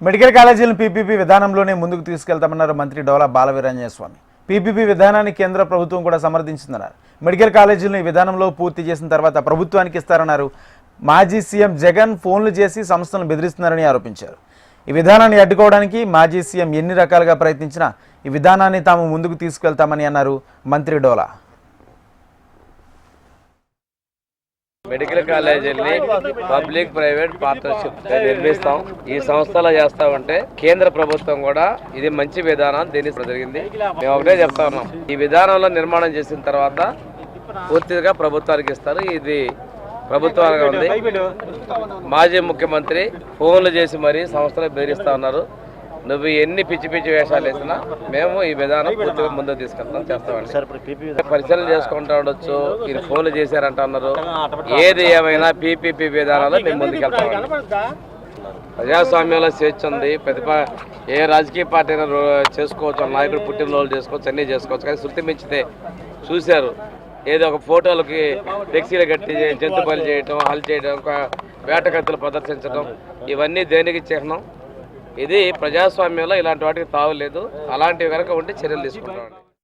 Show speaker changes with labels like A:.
A: Medical కాలేజీలను PPP విధానంలోనే ముందుకు తీసుకెళ్తామన్నారు మంత్రి డోలా బాలవీరాంజనేయ స్వామి. పీపీపీ విధానాన్ని కేంద్ర ప్రభుత్వం కూడా సమర్థించిందన్నారు. మెడికల్ కాలేజీలను ఈ విధానంలో పూర్తి చేసిన తర్వాత ప్రభుత్వానికి ఇస్తారన్నారు. మాజీ సీఎం జగన్ ఫోన్లు చేసి సంస్థలను బెదిరిస్తున్నారని ఆరోపించారు. ఈ విధానాన్ని అడ్డుకోవడానికి మాజీ సీఎం ఎన్ని రకాలుగా ప్రయత్నించినా ఈ విధానాన్ని తాము ముందుకు తీసుకెళ్తామని అన్నారు మంత్రి డోలా.
B: మెడికల్ కాలేజీల్ని పబ్లిక్ ప్రైవేట్ పార్ట్నర్షిప్ నిర్మిస్తాం. ఈ సంస్థలో చేస్తామంటే కేంద్ర ప్రభుత్వం కూడా ఇది మంచి విధానం దీన్ని జరిగింది. మేము ఒకటే చెప్తా ఉన్నాం, ఈ విధానంలో నిర్మాణం చేసిన తర్వాత పూర్తిగా ప్రభుత్వానికి ఇస్తారు. ఇది ప్రభుత్వానికి ఉంది. మాజీ ముఖ్యమంత్రి ఫోన్లు చేసి మరీ సంస్థలు బెదిరిస్తా ఉన్నారు. నువ్వు ఎన్ని పిచ్చి పిచ్చి వేషాలు వేసినా మేము ఈ విధానం పూర్తిగా ముందుకు తీసుకెళ్తాం, చేస్తామండి. పరిశీలన చేసుకుంటా ఉండొచ్చు, ఈయన ఫోన్లు చేశారంట అన్నారు. ఏది ఏమైనా పీపీపీ విధానాలు మేము ముందుకెళ్తామండి. ప్రజాస్వామ్యంలో స్వేచ్ఛ ఉంది. ఏ రాజకీయ పార్టీ అయినా చేసుకోవచ్చు, నాయకుడు పుట్టినరోజులు చేసుకోవచ్చు, అన్నీ చేసుకోవచ్చు. కానీ శృతి మించితే చూశారు, ఏదో ఒక ఫోటోలకి ఫ్లెక్సీలు కట్టి జంతు బలి చేయటం, హల్ చేయడం, వేటకత్తులు ప్రదర్శించడం, ఇవన్నీ దేనికి చిహ్నం? ఇది ప్రజాస్వామ్యంలో ఇలాంటి వాటికి తావులేదు. అలాంటివి కనుక ఉంటే చర్యలు తీసుకుంటామండి.